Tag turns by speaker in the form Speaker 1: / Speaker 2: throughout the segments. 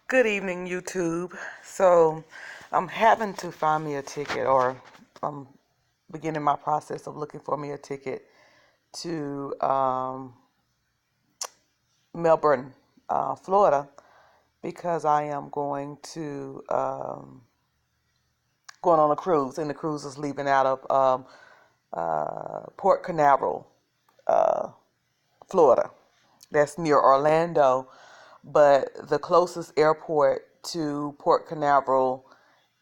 Speaker 1: Good evening, YouTube. So I'm having to find me a ticket, or I'm beginning my process of looking for me a ticket to Melbourne, Florida, because I am going on a cruise, and the cruise is leaving out of Port Canaveral, Florida. That's near Orlando, but the closest airport to Port Canaveral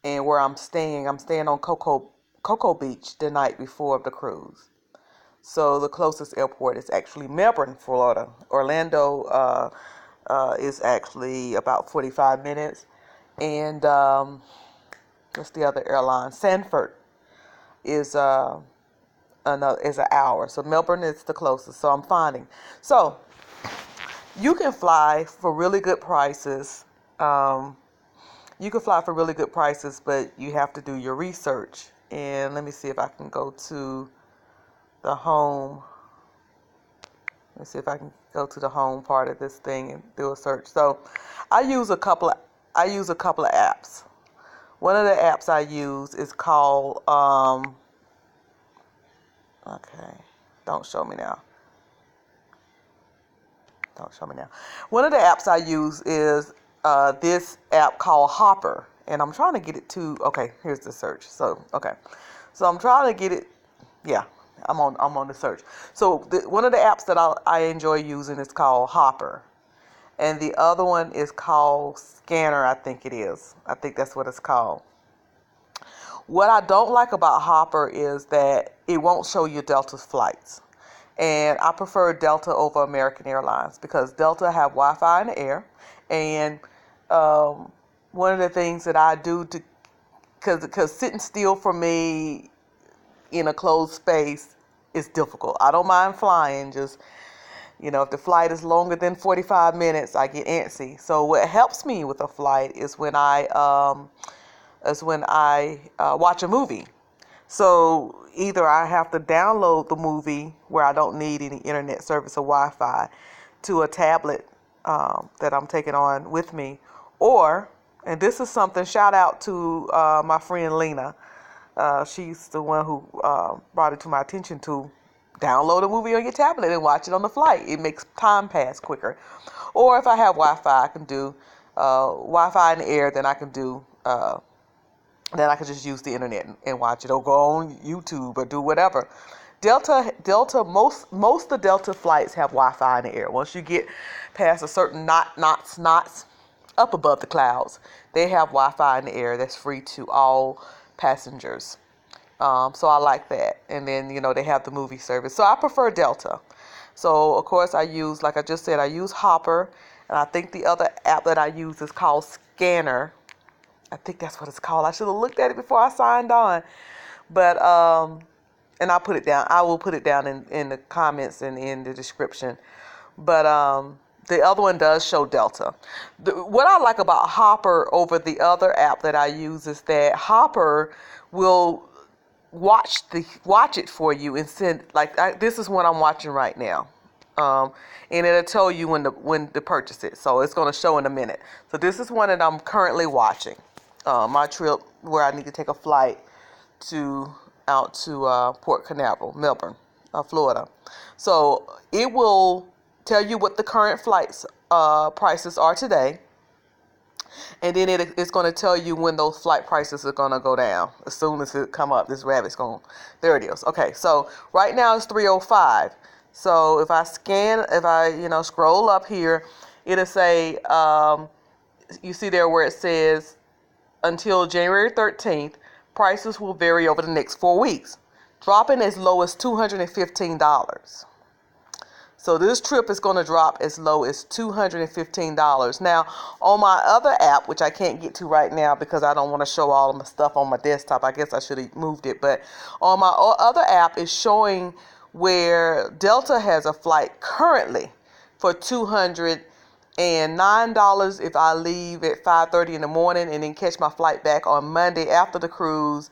Speaker 1: and where I'm staying on Cocoa Beach the night before the cruise. So the closest airport is actually Melbourne, Florida. Orlando is actually about 45 minutes, and what's the other airline? Sanford is is an hour. So Melbourne is the closest. So I'm finding. So you can fly for really good prices. But you have to do your research. And let me see if I can go to the home. Let's see if I can go to the home part of this thing and do a search. So I use a couple of apps. One of the apps I use is called okay, don't show me now. One of the apps I use is this app called Hopper, and I'm trying to get it to. Okay, here's the search. So I'm trying to get it. Yeah, I'm on the search. So one of the apps that I enjoy using is called Hopper, and the other one is called Scanner. I think that's what it's called. What I don't like about Hopper is that it won't show you Delta's flights. And I prefer Delta over American Airlines because Delta have Wi-Fi in the air. And one of the things that I do because sitting still for me in a closed space is difficult. I don't mind flying, just, if the flight is longer than 45 minutes, I get antsy. So what helps me with a flight is when I watch a movie. So either I have to download the movie where I don't need any internet service or Wi-Fi to a tablet that I'm taking on with me, or, and this is something, shout out to my friend Lena. She's the one who brought it to my attention to download a movie on your tablet and watch it on the flight. It makes time pass quicker. Or if I have Wi-Fi, I can do Wi-Fi in the air, then I can just use the internet and watch it, or go on YouTube or do whatever. Delta, most of Delta flights have Wi-Fi in the air. Once you get past a certain knots up above the clouds, they have Wi-Fi in the air that's free to all passengers. So I like that. And then, they have the movie service. So I prefer Delta. So, of course, like I just said, I use Hopper. And I think the other app that I use is called Scanner. I think that's what it's called. I should have looked at it before I signed on. But, and I'll put it down. I will put it down in the comments and in the description. But the other one does show Delta. What I like about Hopper over the other app that I use is that Hopper will watch it for you and send, this is what I'm watching right now. And it'll tell you when to purchase it. So it's going to show in a minute. So this is one that I'm currently watching. My trip where I need to take a flight out to Port Canaveral, Melbourne, Florida. So it will tell you what the current flights prices are today. And then it's going to tell you when those flight prices are going to go down. As soon as it come up, this rabbit's going, there it is. Okay, so right now it's 305. So if I scroll up here, it'll say, you see there where it says, until January 13th, prices will vary over the next 4 weeks, dropping as low as $215. So this trip is going to drop as low as $215. Now, on my other app, which I can't get to right now because I don't want to show all of my stuff on my desktop. I guess I should have moved it. But on my other app is showing where Delta has a flight currently for $209 if I leave at 5:30 in the morning and then catch my flight back on Monday after the cruise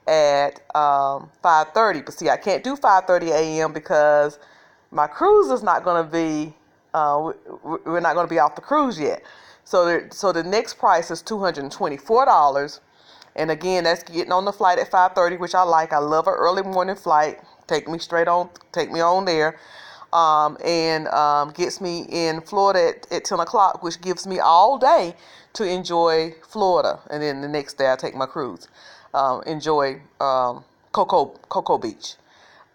Speaker 1: at 5:30. But see, I can't do 5:30 a.m. because my cruise is not going to be, we're not going to be off the cruise yet. So the next price is $224. And again, that's getting on the flight at 5:30, which I like. I love an early morning flight. Take me on there. And gets me in Florida at 10 o'clock, which gives me all day to enjoy Florida. And then the next day I take my cruise. Enjoy Cocoa Beach.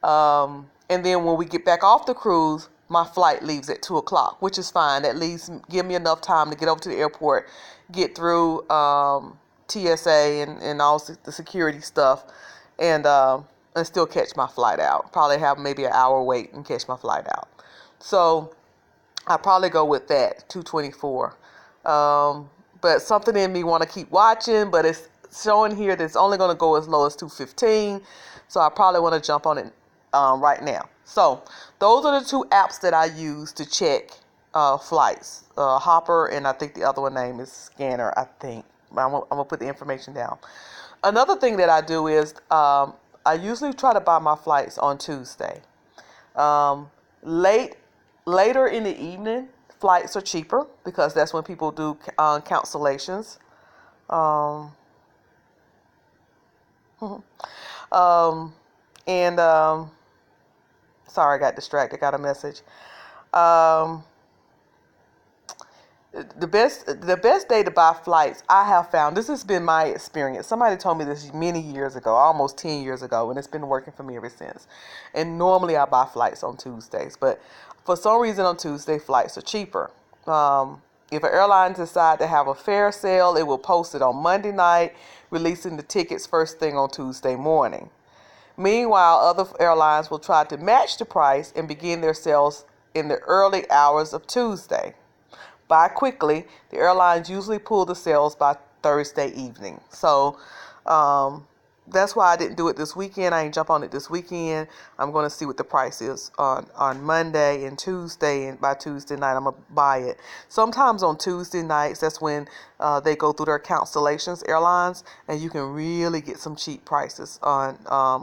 Speaker 1: And then when we get back off the cruise, my flight leaves at 2 o'clock, which is fine. That leaves give me enough time to get over to the airport, get through TSA and all the security stuff, and still catch my flight out. Probably have maybe an hour wait and catch my flight out. So I probably go with that, 224. But something in me want to keep watching, but it's showing here that it's only going to go as low as 215. So I probably want to jump on it right now. So those are the two apps that I use to check flights. Hopper, and I think the other one name is Scanner, I think. I'm going to put the information down. Another thing that I do is I usually try to buy my flights on Tuesday. Later in the evening, flights are cheaper because that's when people do cancellations. Sorry, I got distracted. Got a message. The best day to buy flights, I have found, this has been my experience. Somebody told me this many years ago, almost 10 years ago, and it's been working for me ever since. And normally I buy flights on Tuesdays, but for some reason on Tuesday, flights are cheaper. If an airline decides to have a fare sale, it will post it on Monday night, releasing the tickets first thing on Tuesday morning. Meanwhile, other airlines will try to match the price and begin their sales in the early hours of Tuesday. Buy quickly. The airlines usually pull the sales by Thursday evening. So that's why I didn't do it this weekend. I ain't jump on it this weekend. I'm going to see what the price is on Monday and Tuesday, and by Tuesday night I'm going to buy it. Sometimes on Tuesday nights, that's when they go through their cancellations, airlines, and you can really get some cheap prices on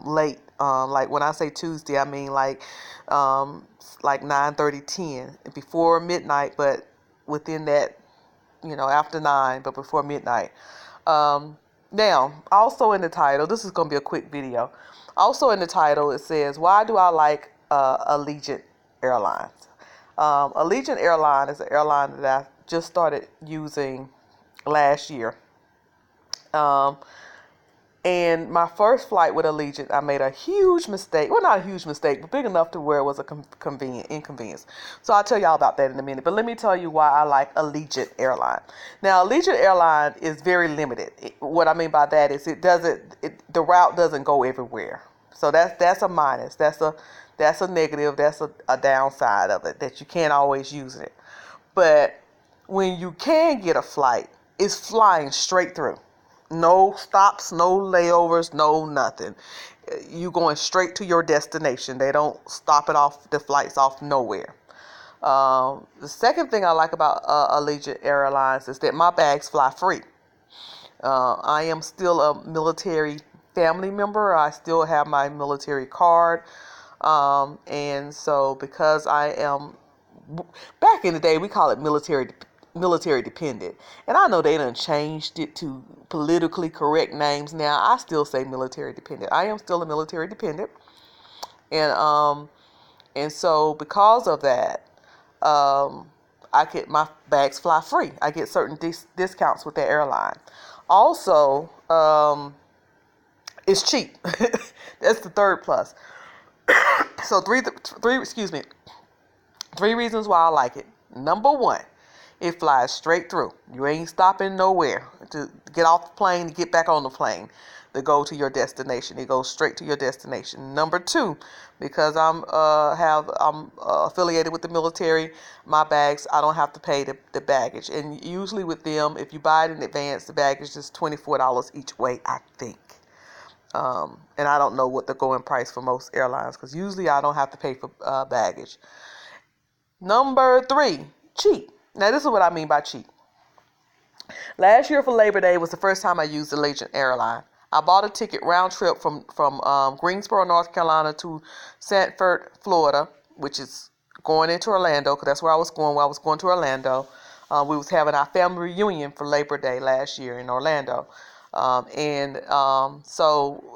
Speaker 1: late. Like when I say Tuesday, I mean like 9:30, 10, before midnight, but within that, after 9, but before midnight. Now, also in the title, this is going to be a quick video. Also in the title, it says, why do I like Allegiant Airlines? Allegiant Airline is an airline that I just started using last year. And my first flight with Allegiant, I made a huge mistake. Well, not a huge mistake, but big enough to where it was a inconvenience. So I'll tell y'all about that in a minute. But let me tell you why I like Allegiant Airline. Now, Allegiant Airline is very limited. What I mean by that is the route doesn't go everywhere. So that's a minus. That's a negative. That's a downside of it, that you can't always use it. But when you can get a flight, it's flying straight through. No stops, no layovers, no nothing. You going straight to your destination. They don't stop the flights off nowhere. The second thing I like about Allegiant Airlines is that my bags fly free. I am still a military family member. I still have my military card. And so because I am, back in the day, we call it military dependent. And I know they done changed it to politically correct names now. I still say military dependent. I am still a military dependent. And so because of that, my bags fly free. I get certain discounts with that airline. Also, it's cheap. That's the third plus. So three reasons why I like it. Number one, it flies straight through. You ain't stopping nowhere to get off the plane, to get back on the plane, to go to your destination. It goes straight to your destination. Number two, because I'm affiliated with the military, my bags, I don't have to pay the baggage. And usually with them, if you buy it in advance, the baggage is $24 each way, I think. And I don't know what the going price for most airlines, because usually I don't have to pay for baggage. Number three, cheap. Now, this is what I mean by cheap. Last year for Labor Day was the first time I used Allegiant Airline. I bought a ticket round trip from Greensboro, North Carolina to Sanford, Florida, which is going into Orlando, because that's where I was going to Orlando. We was having our family reunion for Labor Day last year in Orlando. So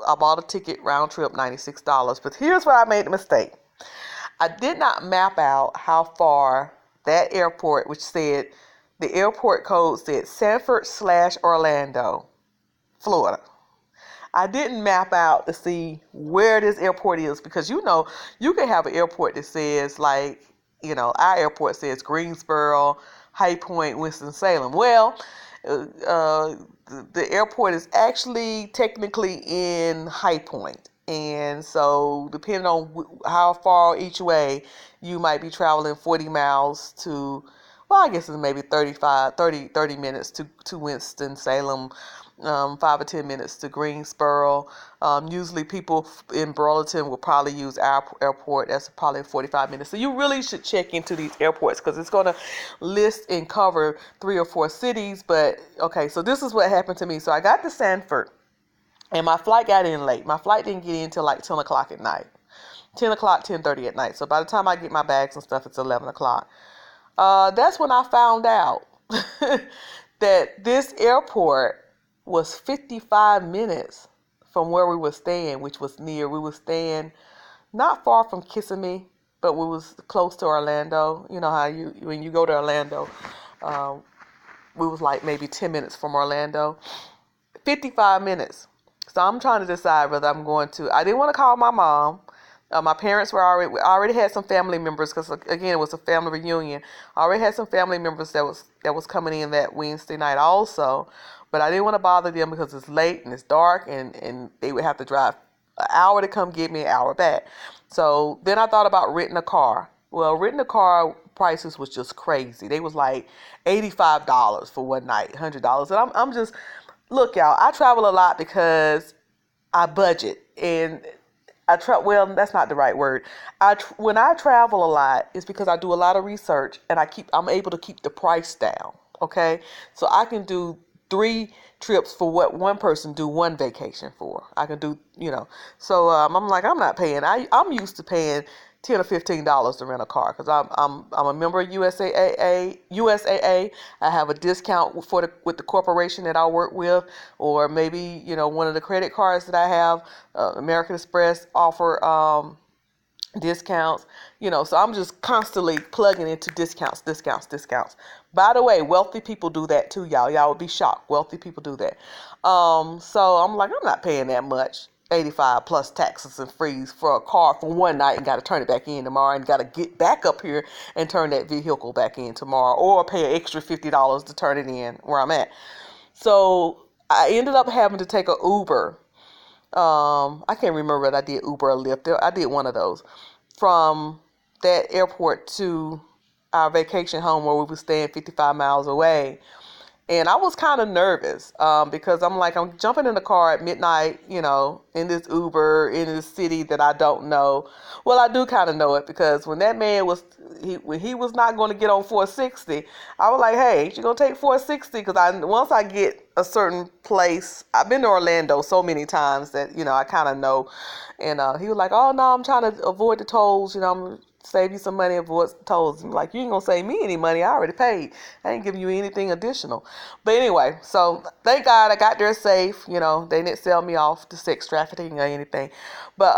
Speaker 1: I bought a ticket round trip, $96. But here's where I made the mistake. I did not map out how far that airport, which said, the airport code said Sanford/Orlando, Florida. I didn't map out to see where this airport is, because you can have an airport that says, like, our airport says Greensboro, High Point, Winston-Salem. Well, the airport is actually technically in High Point. And so depending on how far each way, you might be traveling 40 miles to, well, I guess it's maybe 30 minutes to Winston-Salem, 5 or 10 minutes to Greensboro. Usually people in Burlington will probably use our airport. That's probably 45 minutes. So you really should check into these airports, because it's going to list and cover 3 or 4 cities. But, okay, so this is what happened to me. So I got to Sanford, and my flight got in late. My flight didn't get in until like 10 o'clock at night. 10 o'clock, 10:30 at night. So by the time I get my bags and stuff, it's 11 o'clock. That's when I found out that this airport was 55 minutes from where we were staying, which was near. We were staying not far from Kissimmee, but we was close to Orlando. You know how when you go to Orlando, we was like maybe 10 minutes from Orlando. 55 minutes. So I'm trying to decide whether I'm going to. I didn't want to call my mom. My parents were already had some family members, because again it was a family reunion. I already had some family members that was coming in that Wednesday night also, but I didn't want to bother them because it's late and it's dark, and they would have to drive an hour to come get me, an hour back. So then I thought about renting a car. Well, renting a car prices was just crazy. They was like $85 for one night, $100, and I'm just, look, y'all, I travel a lot because I budget, and well, that's not the right word. When I travel a lot, it's because I do a lot of research, and I'm able to keep the price down. Okay, so I can do 3 trips for what one person do 1 vacation for. I can do, So I'm like, I'm not paying. I'm used to paying $10 or $15 to rent a car, because I'm a member of USAA. I have a discount with the corporation that I work with, or maybe one of the credit cards that I have. American Express offer discounts. So I'm just constantly plugging into discounts. By the way, wealthy people do that too, y'all. Y'all would be shocked. Wealthy people do that. So I'm like, I'm not paying that much. 85 plus taxes and fees for a car for one night, and got to turn it back in tomorrow, and got to get back up here and turn that vehicle back in tomorrow, or pay an extra $50 to turn it in where I'm at. So I ended up having to take an Uber. I can't remember whether I did Uber or Lyft. I did one of those, from that airport to our vacation home where we were staying 55 miles away. And I was kind of nervous because I'm like, I'm jumping in the car at midnight, in this Uber, in this city that I don't know. Well, I do kind of know it, because when that man when he was not going to get on 460, I was like, hey, ain't you going to take 460? Because once I get a certain place, I've been to Orlando so many times that, I kind of know. And he was like, oh, no, I'm trying to avoid the tolls, I'm save you some money, avoid tolls. I'm like, you ain't gonna save me any money. I already paid. I ain't giving you anything additional. But anyway, so thank God I got there safe. They didn't sell me off to sex trafficking or anything. But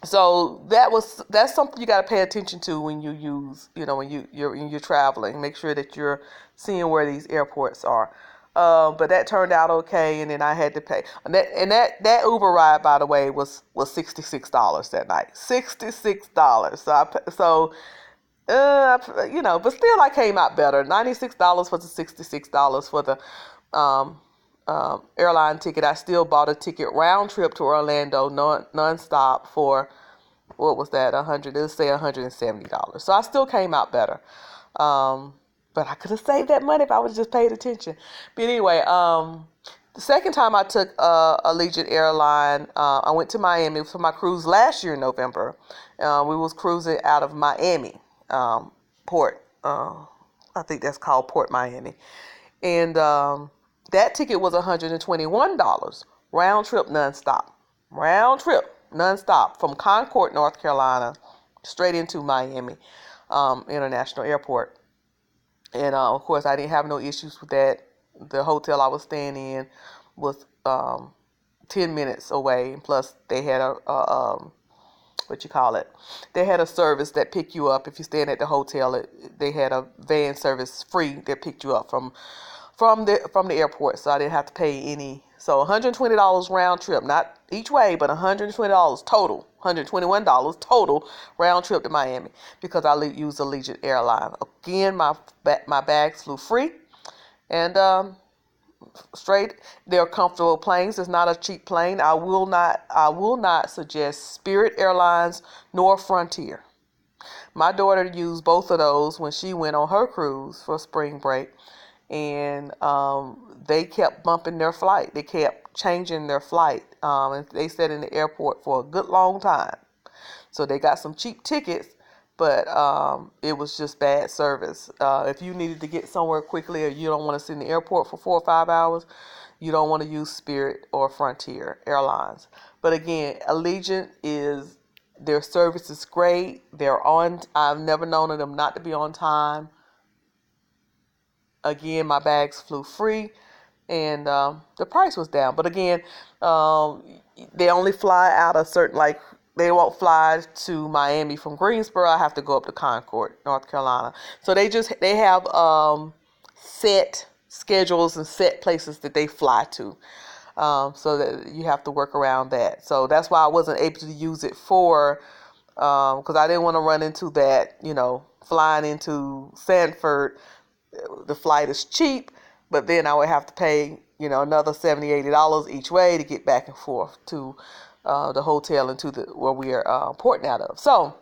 Speaker 1: so that's something you got to pay attention to when you use, when you're traveling. Make sure that you're seeing where these airports are. But that turned out okay, and then I had to pay. And that Uber ride, by the way, was $66 that night. $66. But still, I came out better. $96 for the $66 for the airline ticket. I still bought a ticket round trip to Orlando, nonstop, for, what was that? Let's say $170. So I still came out better. But I could have saved that money if I would have just paid attention. But anyway, the second time I took Allegiant Airline, I went to Miami for my cruise last year in November. We was cruising out of Miami port. I think that's called Port Miami. And that ticket was $121. Round trip nonstop. From Concord, North Carolina, straight into Miami International Airport. And of course, I didn't have no issues with that. The hotel I was staying in was 10 minutes away. And plus, they had what you call it? They had a service that picked you up if you're staying at the hotel. They had a van service free that picked you up from the airport, so I didn't have to pay any. So $120 round trip, not each way, but $120 total. $121 total round trip to Miami because I used Allegiant Airline. Again, my bags flew free, and straight. They're comfortable planes. It's not a cheap plane. I will not suggest Spirit Airlines nor Frontier. My daughter used both of those when she went on her cruise for spring break, and they kept bumping their flight. They kept changing their flight, and they sat in the airport for a good long time. So they got some cheap tickets, but it was just bad service. If you needed to get somewhere quickly, or you don't want to sit in the airport for 4 or 5 hours, you don't want to use Spirit or Frontier Airlines. But again, Allegiant their service is great. I've never known them not to be on time. Again, my bags flew free, and the price was down. But again, they only fly out a certain, like, they won't fly to Miami from Greensboro. I have to go up to Concord, North Carolina. So they have set schedules and set places that they fly to. So that you have to work around that. So that's why I wasn't able to use it because I didn't want to run into that, flying into Sanford. The flight is cheap, but then I would have to pay, another $70, $80 each way to get back and forth to the hotel and to where we are porting out of. So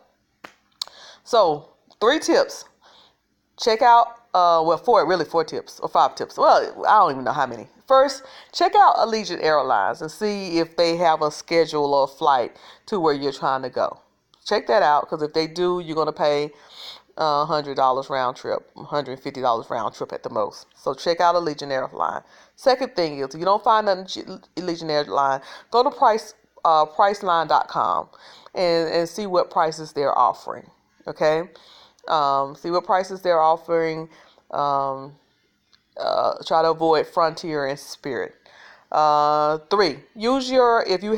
Speaker 1: 3 tips. Check out, 4 tips or 5 tips. Well, I don't even know how many. First, check out Allegiant Airlines and see if they have a schedule or a flight to where you're trying to go. Check that out, because if they do, you're going to pay $100 round trip, $150 round trip at the most. So check out Allegiant Airline. Second thing is, if you don't find nothing Allegiant Airline, go to Priceline.com and see what prices they're offering. Okay, see what prices they're offering. Try to avoid Frontier and Spirit. 3, if you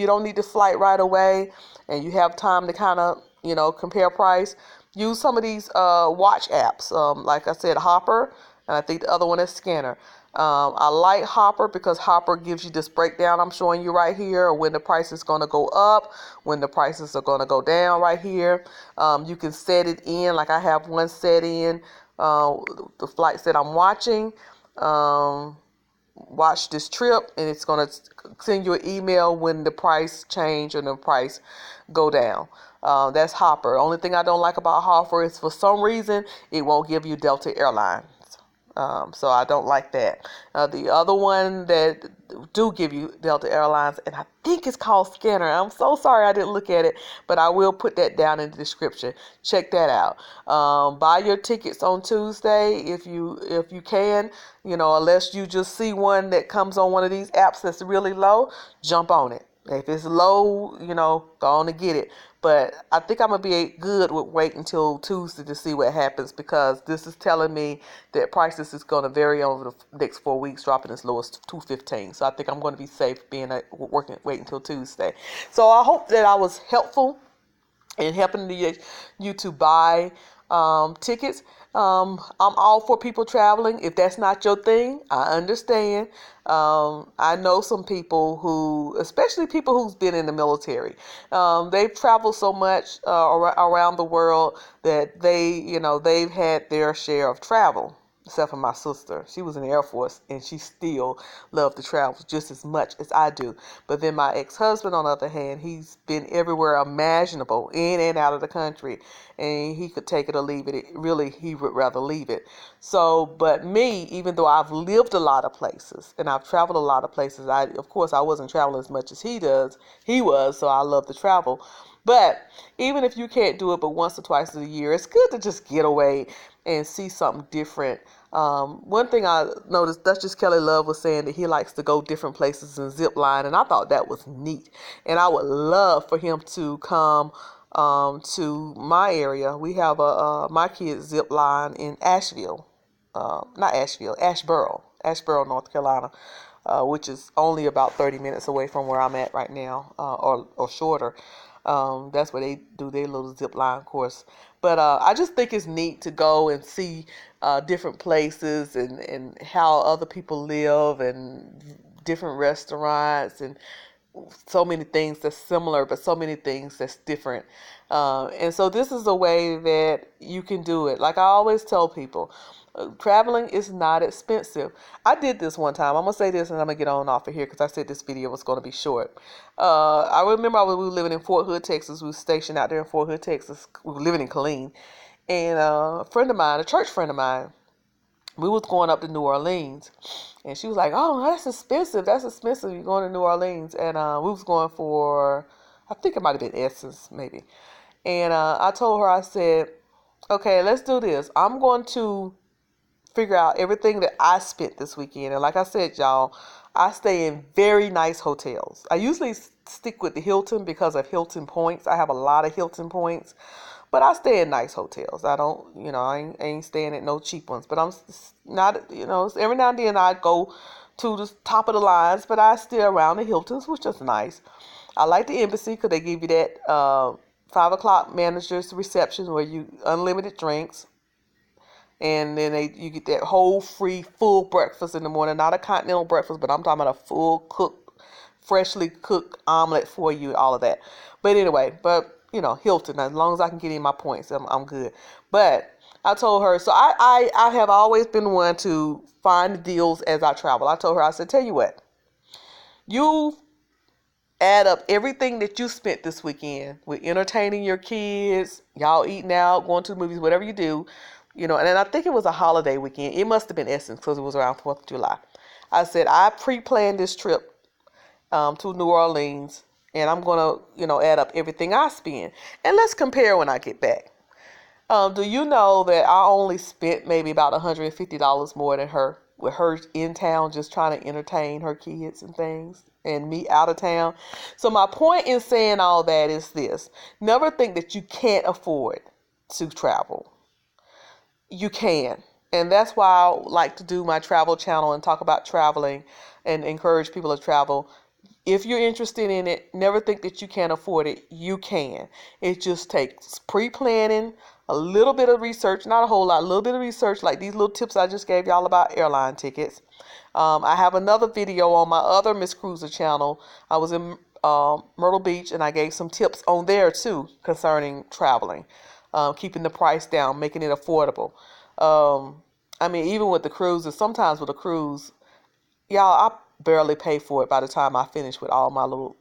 Speaker 1: don't need to flight right away and you have time to kind of compare price, use some of these watch apps. Like I said, Hopper, and I think the other one is Scanner. I like Hopper because Hopper gives you this breakdown I'm showing you right here, when the price is going to go up, when the prices are going to go down right here. You can set it in, like I have one set in, the flights that I'm watching. Watch this trip, and it's going to send you an email when the price change or the price go down. That's Hopper. Only thing I don't like about Hopper is, for some reason, it won't give you Delta Airlines. So I don't like that. The other one that do give you Delta Airlines, and I think it's called Scanner. I'm so sorry I didn't look at it, but I will put that down in the description. Check that out. Buy your tickets on Tuesday if you can. Unless you just see one that comes on one of these apps that's really low, jump on it. If it's low, go on and get it. But I think I'm going to be good with waiting until Tuesday to see what happens, because this is telling me that prices is going to vary over the next 4 weeks, dropping as low as $215. So I think I'm going to be safe waiting until Tuesday. So I hope that I was helpful in helping you to buy tickets. I'm all for people traveling. If that's not your thing, I understand. I know some people especially people who's been in the military, they've traveled so much around the world that they've had their share of travel. Except for my sister. She was in the Air Force, and she still loved to travel just as much as I do. But then my ex-husband, on the other hand, he's been everywhere imaginable, in and out of the country, and he could take it or leave it. Really, he would rather leave it. So, but me, even though I've lived a lot of places and I've traveled a lot of places, of course I wasn't traveling as much as he was, so I love to travel. But even if you can't do it but once or twice a year, it's good to just get away and see something different. One thing I noticed, Duchess Kelly Love was saying that he likes to go different places and zip line, and I thought that was neat. And I would love for him to come to my area. We have my kids zip line in Asheville, not Asheville, Asheboro, North Carolina, which is only about 30 minutes away from where I'm at right now, or shorter. That's where they do their little zip line course. But I just think it's neat to go and see different places and how other people live and different restaurants and so many things that's similar, but so many things that's different. And so this is a way that you can do it. Like I always tell people, traveling is not expensive. I did this one time. I'm going to say this and I'm going to get on off of here because I said this video was going to be short. I remember we were living in Fort Hood, Texas. We were stationed out there in Fort Hood, Texas. We were living in Killeen. And a friend of mine, a church friend of mine, we was going up to New Orleans, and she was like, "Oh, that's expensive. That's expensive. You're going to New Orleans." And we was going for, I think it might have been Essence, maybe. And I told her, I said, "Okay, let's do this. I'm going to figure out everything that I spent this weekend." And like I said, y'all, I stay in very nice hotels. I usually stick with the Hilton because of Hilton points. I have a lot of Hilton points. But I stay in nice hotels. I don't, I ain't staying at no cheap ones. But I'm not, every now and then I go to the top of the lines, but I stay around the Hiltons, which is nice. I like the Embassy because they give you that 5 o'clock manager's reception where you unlimited drinks. And then you get that whole free full breakfast in the morning. Not a continental breakfast, but I'm talking about a full cooked, freshly cooked omelet for you, all of that. But anyway, Hilton, as long as I can get in my points, I'm good. But I told her, so I have always been one to find deals as I travel. I told her, I said, tell you what, you add up everything that you spent this weekend with entertaining your kids, y'all eating out, going to the movies, whatever you do, and I think it was a holiday weekend. It must have been Essence because it was around 4th of July. I said, I pre-planned this trip to New Orleans, and I'm going to, add up everything I spend. And let's compare when I get back. Do you know that I only spent maybe about $150 more than her, with her in town just trying to entertain her kids and things, and me out of town? So my point in saying all that is this. Never think that you can't afford to travel. You can. And that's why I like to do my travel channel and talk about traveling and encourage people to travel. If you're interested in it, never think that you can't afford it. You can. It just takes pre-planning, a little bit of research, not a whole lot, a little bit of research, like these little tips I just gave y'all about airline tickets. I have another video on my other Miss Cruiser channel. I was in Myrtle Beach, and I gave some tips on there too concerning traveling, keeping the price down, making it affordable. Even with the cruises, sometimes with a cruise, y'all, I barely pay for it by the time I finish with all my little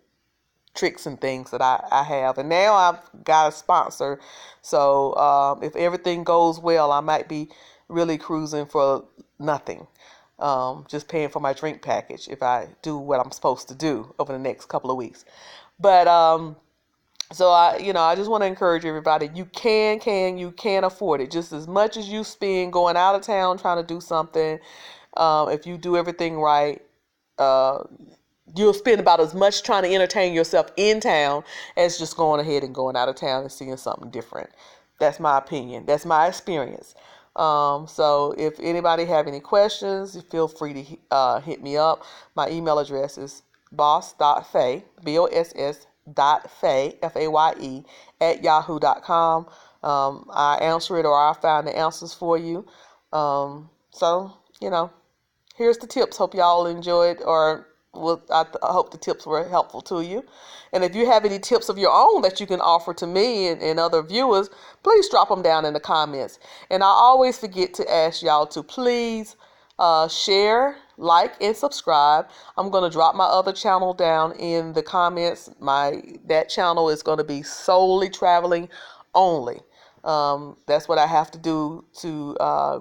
Speaker 1: tricks and things that I have. And now I've got a sponsor. So if everything goes well, I might be really cruising for nothing. Just paying for my drink package if I do what I'm supposed to do over the next couple of weeks. But so I just want to encourage everybody. You can afford it. Just as much as you spend going out of town trying to do something. If you do everything right, you'll spend about as much trying to entertain yourself in town as just going ahead and going out of town and seeing something different. That's my opinion. That's my experience. So if anybody have any questions, feel free to hit me up. My email address is boss.faye, boss.faye, Faye, @yahoo.com. I answer it, or I find the answers for you. Here's the tips. Hope y'all enjoyed, or I hope the tips were helpful to you. And if you have any tips of your own that you can offer to me and other viewers, please drop them down in the comments. And I always forget to ask y'all to please share, like, and subscribe. I'm going to drop my other channel down in the comments. That channel is going to be solely traveling only. That's what I have to do to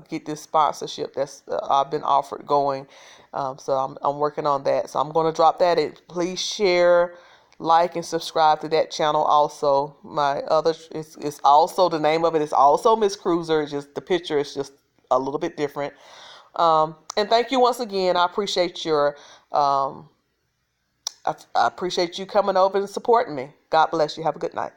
Speaker 1: get this sponsorship that's I've been offered going. So I'm working on that. So I'm going to drop that in. Please share, like, and subscribe to that channel also. My other, it's also, the name of it is also Miss Cruiser. It's just the picture is just a little bit different. And thank you once again. I appreciate I appreciate you coming over and supporting me. God bless you. Have a good night.